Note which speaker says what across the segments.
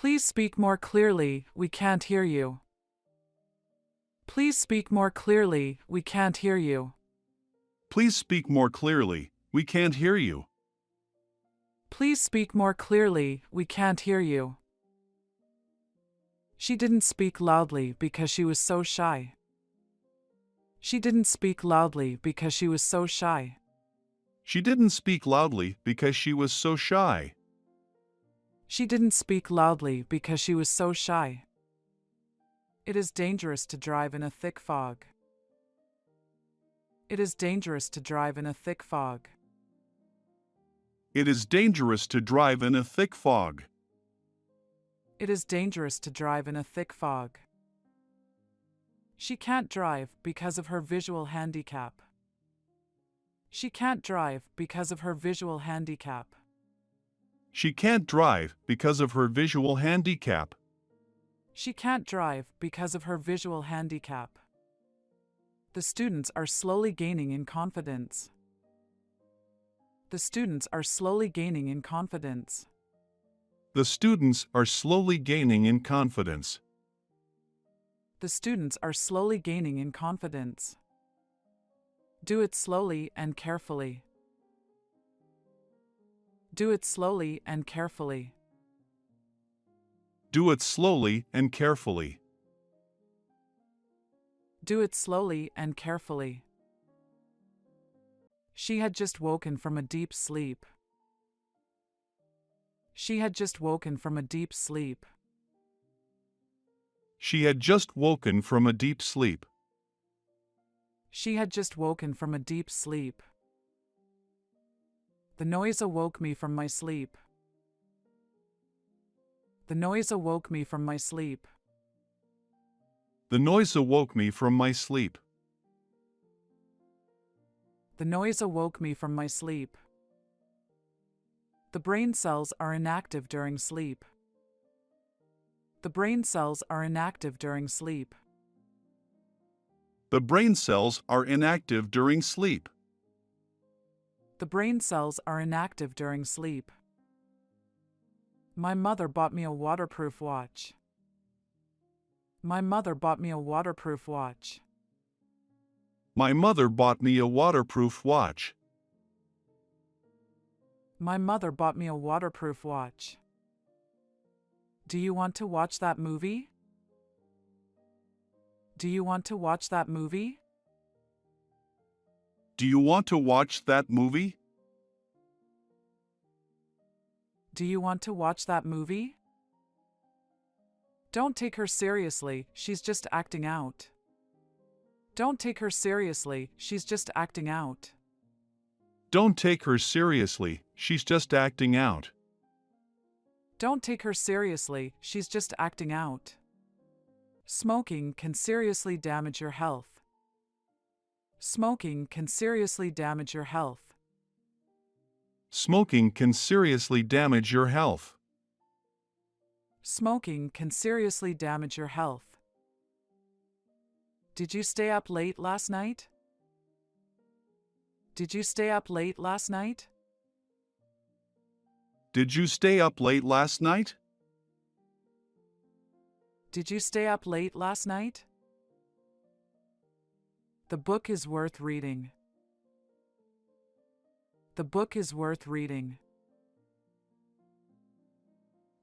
Speaker 1: Please speak more clearly, we can't hear you. Please speak more clearly, we can't hear you.
Speaker 2: Please speak more clearly, we can't hear you.
Speaker 1: Please speak more clearly, we can't hear you. She didn't speak loudly because she was so shy. She didn't speak loudly because she was so shy.
Speaker 2: She didn't speak loudly because she was so shy.
Speaker 1: She didn't speak loudly because she was so shy. It is dangerous to drive in a thick fog. It is dangerous to drive in a thick fog.
Speaker 2: It is dangerous to drive in a thick fog.
Speaker 1: It is dangerous to drive in a thick fog. She can't drive because of her visual handicap. She can't drive because of her visual handicap.
Speaker 2: She can't drive because of her visual handicap.
Speaker 1: She can't drive because of her visual handicap. The students are slowly gaining in confidence. The students are slowly gaining in confidence.
Speaker 2: The students are slowly gaining in confidence.
Speaker 1: The students are slowly gaining in confidence. Do it slowly and carefully. Do it slowly and carefully.
Speaker 2: Do it slowly and carefully.
Speaker 1: Do it slowly and carefully. She had just woken from a deep sleep. She had just woken from a deep sleep.
Speaker 2: She had just woken from a deep sleep.
Speaker 1: She had just woken from a deep sleep. The noise awoke me from my sleep. The noise awoke me from my sleep.
Speaker 2: The noise awoke me from my sleep.
Speaker 1: The noise awoke me from my sleep. The brain cells are inactive during sleep. The brain cells are inactive during sleep.
Speaker 2: The brain cells are inactive during sleep.
Speaker 1: The brain cells are inactive during sleep. My mother bought me a waterproof watch. My mother bought me a waterproof watch.
Speaker 2: My mother bought me a waterproof watch.
Speaker 1: My mother bought me a waterproof watch. Do you want to watch that movie? Do you want to watch that movie?
Speaker 2: Do you want to watch that movie?
Speaker 1: Do you want to watch that movie? Don't take her seriously, she's just acting out. Don't take her seriously, she's just acting out.
Speaker 2: Don't take her seriously, she's just acting out.
Speaker 1: Don't take her seriously, she's just acting out. Smoking can seriously damage your health. Smoking can seriously damage your health.
Speaker 2: Smoking can seriously damage your health.
Speaker 1: Smoking can seriously damage your health. Did you stay up late last night? Did you stay up late last night?
Speaker 2: Did you stay up late last night?
Speaker 1: Did you stay up late last night? The book is worth reading. The book is worth reading.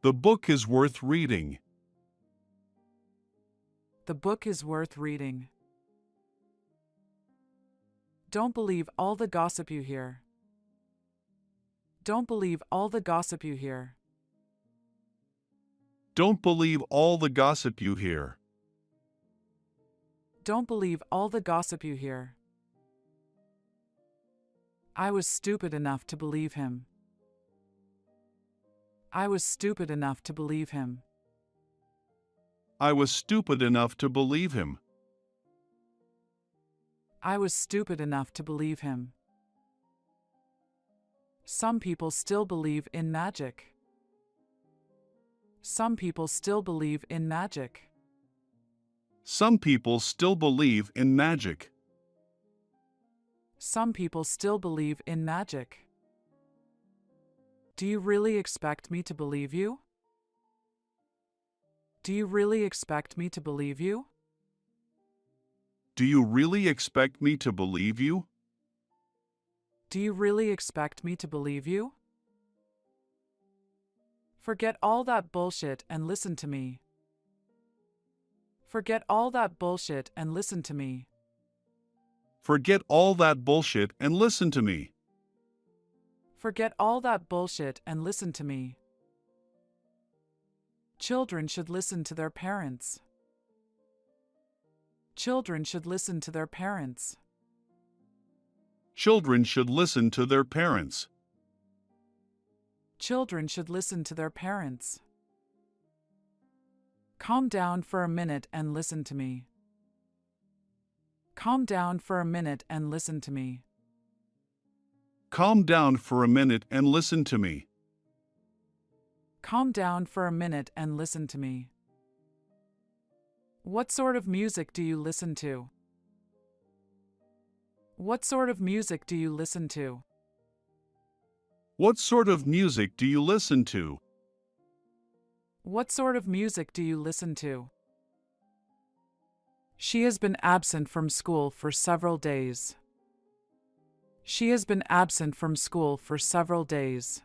Speaker 2: The book is worth reading.
Speaker 1: The book is worth reading. Don't believe all the gossip you hear. Don't believe all the gossip you hear.
Speaker 2: Don't believe all the gossip you hear.
Speaker 1: Don't believe all the gossip you hear. I was stupid enough to believe him. I was stupid enough to believe him.
Speaker 2: I was stupid enough to believe him.
Speaker 1: I was stupid enough to believe him. Some people still believe in magic. Some people still believe in magic.
Speaker 2: Some people still believe in magic.
Speaker 1: Some people still believe in magic. Do you really expect me to believe you? Do you really expect me to believe you?
Speaker 2: Do you really expect me to believe you?
Speaker 1: Do you really expect me to believe you? Forget all that bullshit and listen to me. Forget all that bullshit and listen to me.
Speaker 2: Forget all that bullshit and listen to me.
Speaker 1: Forget all that bullshit and listen to me. Children should listen to their parents. Children should listen to their parents.
Speaker 2: Children should listen to their parents.
Speaker 1: Children should listen to their parents. Calm down for a minute and listen to me. Calm down for a minute and listen to me.
Speaker 2: Calm down for a minute and listen to me.
Speaker 1: Calm down for a minute and listen to me. What sort of music do you listen to? What sort of music do you listen to?
Speaker 2: What sort of music do you listen to?
Speaker 1: What sort of music do you listen to? She has been absent from school for several days. She has been absent from school for several days.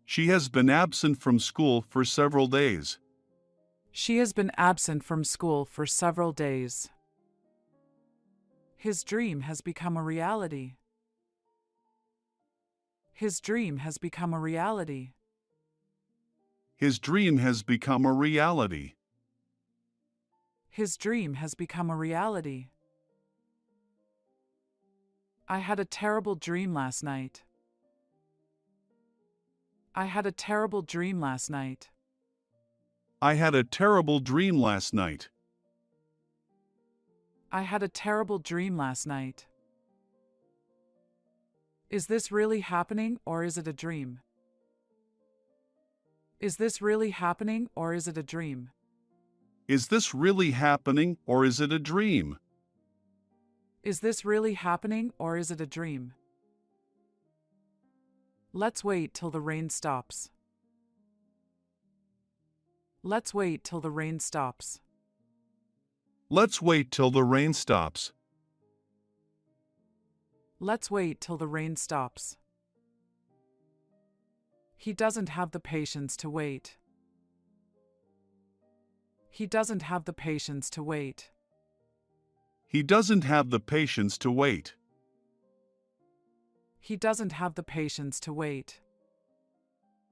Speaker 2: She has been absent from school for several days.
Speaker 1: She has been absent from school for several days. His dream has become a reality. His dream has become a reality.
Speaker 2: His dream has become a reality.
Speaker 1: His dream has become a reality. I had a terrible dream last night. I had a terrible dream last night.
Speaker 2: I had a terrible dream last night.
Speaker 1: I had a terrible dream last night. Is this really happening or is it a dream? Is this really happening or is it a dream?
Speaker 2: Is this really happening or is it a dream?
Speaker 1: Is this really happening or is it a dream? Let's wait till the rain stops. Let's wait till the rain stops.
Speaker 2: Let's wait till the rain stops.
Speaker 1: Let's wait till the rain stops. He doesn't have the patience to wait. He doesn't have the patience to wait.
Speaker 2: He doesn't have the patience to wait.
Speaker 1: He doesn't have the patience to wait.